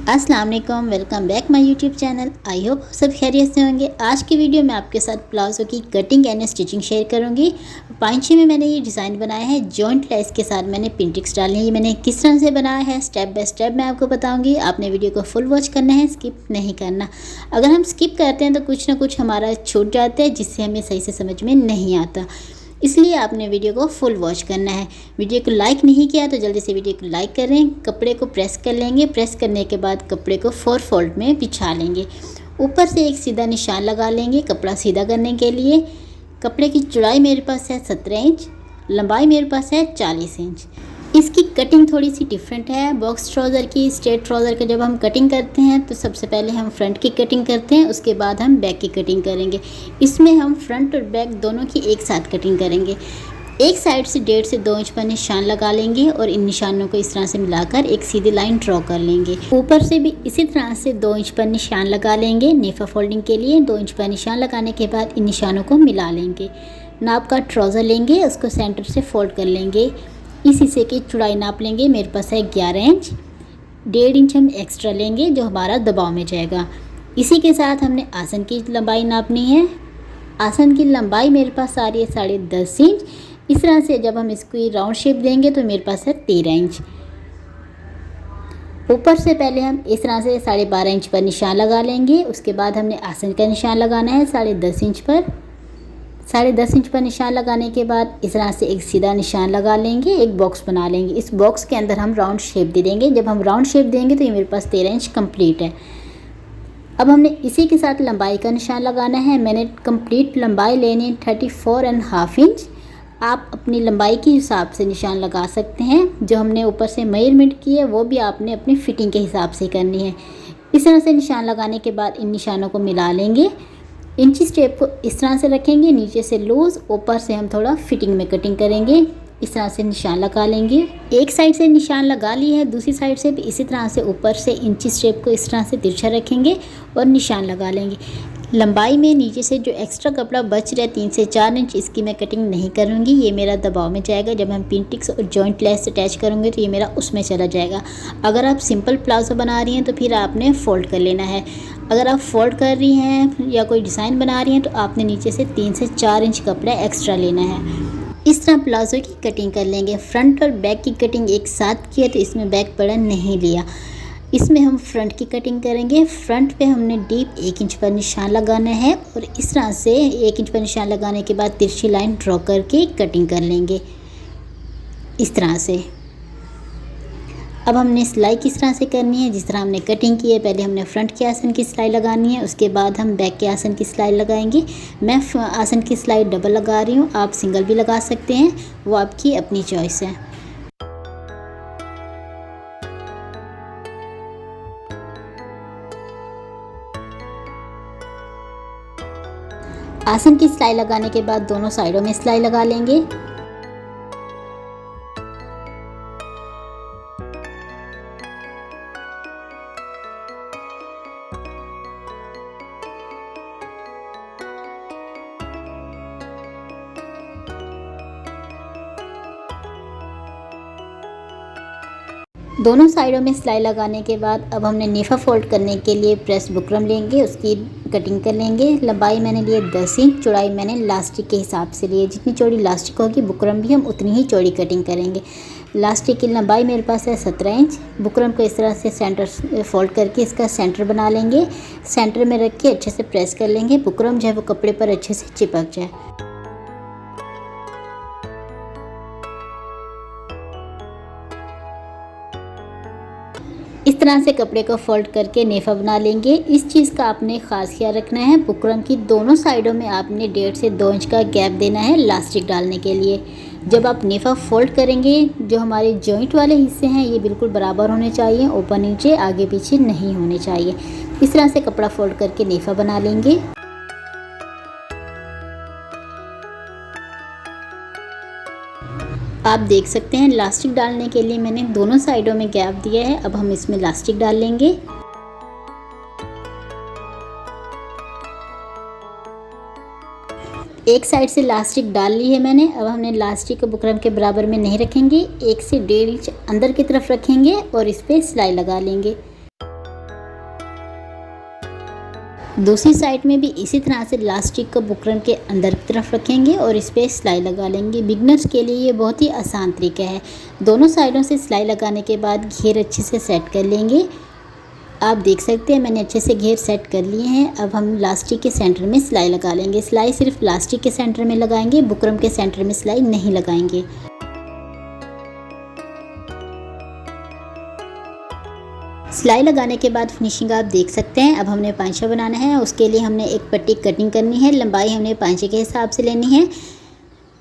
अस्सलाम वालेकुम, welcome back my YouTube channel. I hope सब खैरियत से होंगे। आज की वीडियो में आपके साथ प्लाजो की कटिंग एंड स्टिचिंग शेयर करूंगी। पांचे में मैंने ये डिज़ाइन बनाया है, जॉइंट लेस के साथ मैंने पिंटिक्स डाली है। ये मैंने किस तरह से बनाया है स्टेप बाय स्टेप मैं आपको बताऊंगी। आपने वीडियो को फुल वॉच करना है, स्किप नहीं करना। अगर हम स्किप करते हैं तो कुछ ना कुछ हमारा छूट जाता है, जिससे हमें सही से समझ में नहीं आता। इसलिए आपने वीडियो को फुल वॉच करना है। वीडियो को लाइक नहीं किया तो जल्दी से वीडियो को लाइक करें। कपड़े को प्रेस कर लेंगे। प्रेस करने के बाद कपड़े को 4 फोल्ड में बिछा लेंगे। ऊपर से एक सीधा निशान लगा लेंगे कपड़ा सीधा करने के लिए। कपड़े की चौड़ाई मेरे पास है 17 इंच, लंबाई मेरे पास है 40 इंच। इसकी कटिंग थोड़ी सी डिफरेंट है बॉक्स ट्राउज़र की। स्ट्रेट ट्राउज़र का जब हम कटिंग करते हैं तो सबसे पहले हम फ्रंट की कटिंग करते हैं, उसके बाद हम बैक की कटिंग करेंगे। इसमें हम फ्रंट और बैक दोनों की एक साथ कटिंग करेंगे। एक साइड से 1.5 से 2 इंच पर निशान लगा लेंगे और इन निशानों को इस तरह से मिलाकर एक सीधी लाइन ड्रॉ कर लेंगे। ऊपर से भी इसी तरह से 2 इंच पर निशान लगा लेंगे। नेफा फोल्डिंग के लिए 2 इंच पर निशान लगाने के बाद इन निशानों को मिला लेंगे। नाप का ट्राउज़र लेंगे, उसको सेंटर से फोल्ड कर लेंगे। इस हिस्से की चौड़ाई नाप लेंगे, मेरे पास है 11 इंच। 1.5 इंच हम एक्स्ट्रा लेंगे जो हमारा दबाव में जाएगा। इसी के साथ हमने आसन की लंबाई नापनी है। आसन की लंबाई मेरे पास आ रही है 10.5 इंच। इस तरह से जब हम इसको राउंड शेप देंगे तो मेरे पास है 13 इंच। ऊपर से पहले हम इस तरह से 12.5 इंच पर निशान लगा लेंगे। उसके बाद हमने आसन का निशान लगाना है 10.5 इंच पर। 10.5 इंच पर निशान लगाने के बाद इस तरह से एक सीधा निशान लगा लेंगे, एक बॉक्स बना लेंगे। इस बॉक्स के अंदर हम राउंड शेप दे देंगे। जब हम राउंड शेप देंगे तो ये मेरे पास 13 इंच कंप्लीट है। अब हमने इसी के साथ लंबाई का निशान लगाना है। मैंने कंप्लीट लंबाई लेनी 34.5 इंच। आप अपनी लंबाई के हिसाब से निशान लगा सकते हैं। जो हमने ऊपर से मेजरमेंट की है वो भी आपने अपनी फिटिंग के हिसाब से करनी है। इस तरह से निशान लगाने के बाद इन निशानों को मिला लेंगे। इंची स्टेप को इस तरह से रखेंगे, नीचे से लूज़, ऊपर से हम थोड़ा फिटिंग में कटिंग करेंगे। इस तरह से निशान लगा लेंगे। एक साइड से निशान लगा ली है, दूसरी साइड से भी इसी तरह से ऊपर से इंची स्टेप को इस तरह से तिरछा रखेंगे और निशान लगा लेंगे। लंबाई में नीचे से जो एक्स्ट्रा कपड़ा बच रहा है 3 से 4 इंच, इसकी मैं कटिंग नहीं करूँगी। ये मेरा दबाव में जाएगा। जब हम पिंटिक्स और जॉइंट लेस अटैच करेंगे तो ये मेरा उसमें चला जाएगा। अगर आप सिंपल प्लाजो बना रही हैं तो फिर आपने फ़ोल्ड कर लेना है। अगर आप फोल्ड कर रही हैं या कोई डिज़ाइन बना रही हैं तो आपने नीचे से 3 से 4 इंच कपड़ा एक्स्ट्रा लेना है। इस तरह प्लाजो की कटिंग कर लेंगे। फ्रंट और बैक की कटिंग एक साथ की है तो इसमें बैक बड़ा नहीं लिया। इसमें हम फ्रंट की कटिंग करेंगे। फ्रंट पे हमने डीप 1 इंच पर निशान लगाना है और इस तरह से 1 इंच पर निशान लगाने के बाद तिरछी लाइन ड्रॉ करके कटिंग कर लेंगे इस तरह से। अब हमने सिलाई किस तरह से करनी है, जिस तरह हमने कटिंग की है। पहले हमने फ्रंट के आसन की सिलाई लगानी है, उसके बाद हम बैक के आसन की सिलाई लगाएंगे। मैं आसन की सिलाई डबल लगा रही हूँ, आप सिंगल भी लगा सकते हैं, वो आपकी अपनी चॉइस है। आसन की सिलाई लगाने के बाद दोनों साइडों में सिलाई लगा लेंगे। दोनों साइडों में सिलाई लगाने के बाद अब हमने नेफा फोल्ड करने के लिए प्रेस बुकरम लेंगे, उसकी कटिंग कर लेंगे। लंबाई मैंने लिए 10 इंच, चौड़ाई मैंने लास्टिक के हिसाब से लिए। जितनी चौड़ी लास्टिक होगी बुकरम भी हम उतनी ही चौड़ी कटिंग करेंगे। लास्टिक की लंबाई मेरे पास है 17 इंच। बुकरम को इस तरह से सेंटर फोल्ड करके इसका सेंटर बना लेंगे। सेंटर में रख के अच्छे से प्रेस कर लेंगे। बुकरम जो है वो कपड़े पर अच्छे से चिपक जाए। इस तरह से कपड़े को फोल्ड करके नेफा बना लेंगे। इस चीज़ का आपने ख़ास ख्याल रखना है, बुकरम की दोनों साइडों में आपने 1.5 से 2 इंच का गैप देना है लास्टिक डालने के लिए। जब आप नेफा फोल्ड करेंगे, जो हमारे जॉइंट वाले हिस्से हैं ये बिल्कुल बराबर होने चाहिए, ऊपर नीचे आगे पीछे नहीं होने चाहिए। इस तरह से कपड़ा फोल्ड करके नेफा बना लेंगे। आप देख सकते हैं लास्टिक डालने के लिए मैंने दोनों साइडों में गैप दिया है। अब हम इसमें लास्टिक डाल लेंगे। एक साइड से लास्टिक डाल ली है मैंने। अब हमने लास्टिक को बुकरम के बराबर में नहीं रखेंगे, 1 से 1.5 इंच अंदर की तरफ रखेंगे और इस पर सिलाई लगा लेंगे। दूसरी साइड में भी इसी तरह से लास्टिक को बुकरम के अंदर की तरफ रखेंगे और इस पर सिलाई लगा लेंगे। बिगनर्स के लिए ये बहुत ही आसान तरीका है। दोनों साइडों से सिलाई लगाने के बाद घेर अच्छे से सेट कर लेंगे। आप देख सकते हैं मैंने अच्छे से घेर सेट कर लिए हैं। अब हम लास्टिक के सेंटर में सिलाई लगा लेंगे। सिलाई सिर्फ लास्टिक के सेंटर में लगाएंगे, बुकरम के सेंटर में सिलाई नहीं लगाएंगे। सिलाई लगाने के बाद फिनिशिंग आप देख सकते हैं। अब हमने पांचा बनाना है। उसके लिए हमने एक पट्टी कटिंग करनी है। लंबाई हमने पांचे के हिसाब से लेनी है।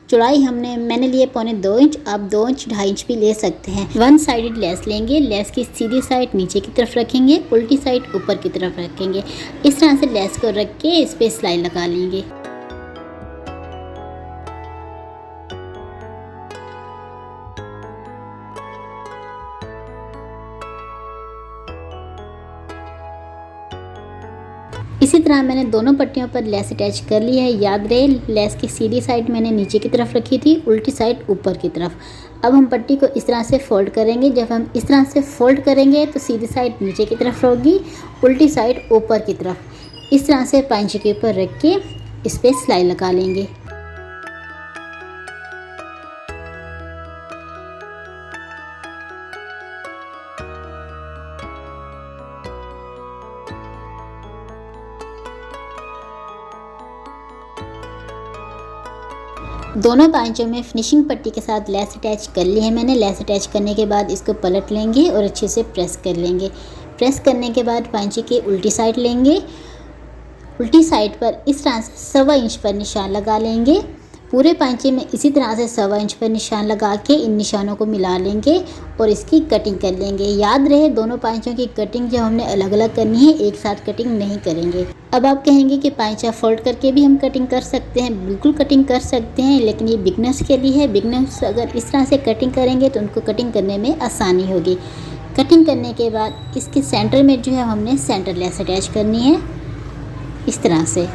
चौड़ाई मैंने लिए 1.25 इंच, आप 2 इंच 2.5 इंच भी ले सकते हैं। 1 साइडेड लेस लेंगे। लेस की सीधी साइड नीचे की तरफ रखेंगे, उल्टी साइड ऊपर की तरफ रखेंगे। इस तरह से लेस को रख के इस पर सिलाई लगा लेंगे। इसी तरह मैंने दोनों पट्टियों पर लेस अटैच कर ली है। याद रहे लेस की सीधी साइड मैंने नीचे की तरफ रखी थी, उल्टी साइड ऊपर की तरफ। अब हम पट्टी को इस तरह से फोल्ड करेंगे। जब हम इस तरह से फोल्ड करेंगे तो सीधी साइड नीचे की तरफ होगी, उल्टी साइड ऊपर की तरफ। इस तरह से पांचे के ऊपर रख के इस पर सिलाई लगा लेंगे। दोनों पांचों में फिनिशिंग पट्टी के साथ लेस अटैच कर ली है मैंने। लेस अटैच करने के बाद इसको पलट लेंगे और अच्छे से प्रेस कर लेंगे। प्रेस करने के बाद पांचे की उल्टी साइड लेंगे। उल्टी साइड पर इस तरह से 1.25 इंच पर निशान लगा लेंगे। पूरे पांचे में इसी तरह से 1.25 इंच पर निशान लगा के इन निशानों को मिला लेंगे और इसकी कटिंग कर लेंगे। याद रहे दोनों पांचों की कटिंग जब हमने अलग अलग करनी है, एक साथ कटिंग नहीं करेंगे। अब आप कहेंगे कि पांचा फोल्ड करके भी हम कटिंग कर सकते हैं। बिल्कुल कटिंग कर सकते हैं, लेकिन ये बिगनर्स के लिए है। बिगनर्स अगर इस तरह से कटिंग करेंगे तो उनको कटिंग करने में आसानी होगी। कटिंग करने के बाद इसके सेंटर में जो है हमने सेंटर लेस अटैच करनी है इस तरह से।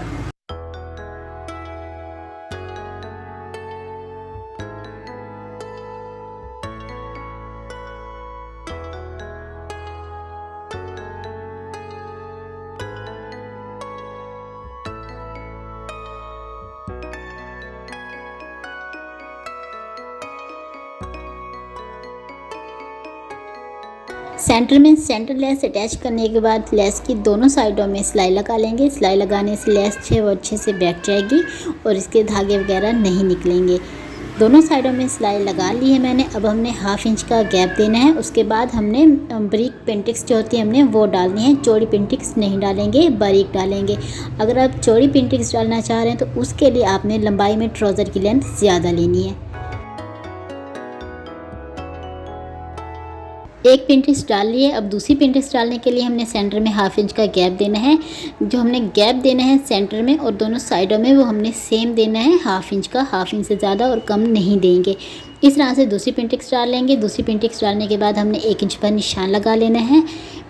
सेंटर में सेंटर लेस अटैच करने के बाद लेस की दोनों साइडों में सिलाई लगा लेंगे। सिलाई लगाने से लेस जो वो अच्छे से बैठ जाएगी और इसके धागे वगैरह नहीं निकलेंगे। दोनों साइडों में सिलाई लगा ली है मैंने। अब हमने 1/2 इंच का गैप देना है। उसके बाद हमने बारीक पेंटिक्स जो होती है हमने वो डालनी है। चौड़ी पेंटिक्स नहीं डालेंगे, बारीक डालेंगे। अगर आप चौड़ी पेंटिक्स डालना चाह रहे हैं तो उसके लिए आपने लंबाई में ट्राउज़र की लेंथ ज़्यादा लेनी है। एक पेंटिक्स डाल लिए। अब दूसरी पेंटिक्स डालने के लिए हमने सेंटर में 1/2 इंच का गैप देना है। जो हमने गैप देना है सेंटर में और दोनों साइडों में वो हमने सेम देना है 1/2 इंच का। 1/2 इंच से ज़्यादा और कम नहीं देंगे। इस तरह से दूसरी पेंटिक्स डाल लेंगे। दूसरी पेंटिक्स डालने के बाद हमने 1 इंच पर निशान लगा लेना है।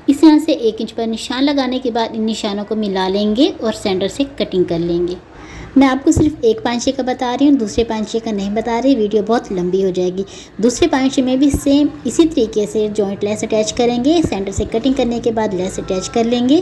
इस तरह से 1 इंच पर निशान लगाने के बाद इन निशानों को मिला लेंगे और सेंटर से कटिंग कर लेंगे। मैं आपको सिर्फ एक पांचे का बता रही हूँ, दूसरे पांचे का नहीं बता रही, वीडियो बहुत लंबी हो जाएगी। दूसरे पांचे में भी सेम इसी तरीके से जॉइंट लेस अटैच करेंगे। सेंटर से कटिंग करने के बाद लेस अटैच कर लेंगे।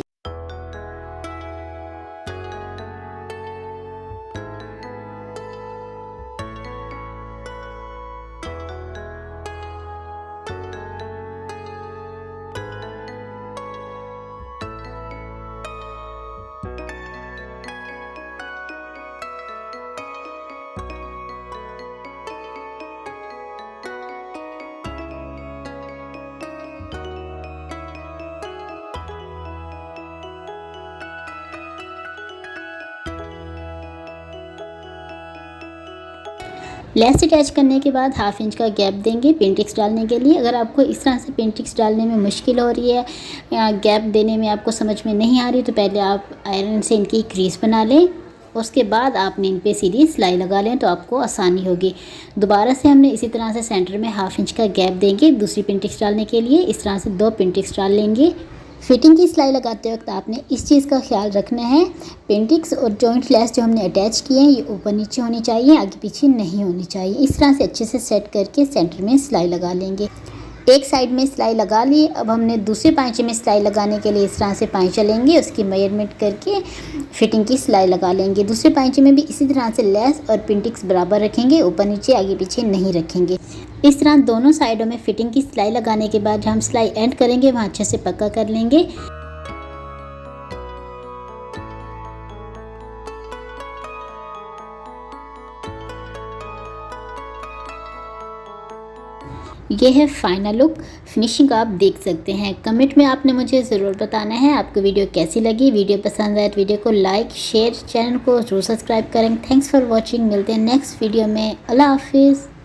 लेस अटैच करने के बाद 1/2 इंच का गैप देंगे पेंटिक्स डालने के लिए। अगर आपको इस तरह से पेंटिक्स डालने में मुश्किल हो रही है या गैप देने में आपको समझ में नहीं आ रही तो पहले आप आयरन से इनकी क्रीज बना लें। उसके बाद आपने इन पे सीधी सिलाई लगा लें तो आपको आसानी होगी। दोबारा से हमने इसी तरह से सेंटर में 1/2 इंच का गैप देंगे दूसरी पेंटिक्स डालने के लिए। इस तरह से 2 पेंटिक्स डाल लेंगे। फिटिंग की सिलाई लगाते वक्त आपने इस चीज़ का ख्याल रखना है, पेंटिक्स और जॉइंट लेस जो हमने अटैच किए हैं ये ऊपर नीचे होनी चाहिए, आगे पीछे नहीं होनी चाहिए। इस तरह से अच्छे से सेट करके सेंटर में सिलाई लगा लेंगे। एक साइड में सिलाई लगा ली। अब हमने दूसरे पाँचे में सिलाई लगाने के लिए इस तरह से पाँचा लेंगे, उसकी मेजरमेंट करके फिटिंग की सिलाई लगा लेंगे। दूसरे पाँचे में भी इसी तरह से लेस और पिन-टिक्स बराबर रखेंगे, ऊपर नीचे आगे पीछे नहीं रखेंगे। इस तरह दोनों साइडों में फिटिंग की सिलाई लगाने के बाद हम सिलाई एंड करेंगे वहाँ अच्छे से पक्का कर लेंगे। ये है फाइनल लुक, फिनिशिंग आप देख सकते हैं। कमेंट में आपने मुझे ज़रूर बताना है आपको वीडियो कैसी लगी। वीडियो पसंद आए तो वीडियो को लाइक शेयर, चैनल को जरूर सब्सक्राइब करें। Thanks for watching. मिलते हैं नेक्स्ट वीडियो में। अल्लाह हाफिज़।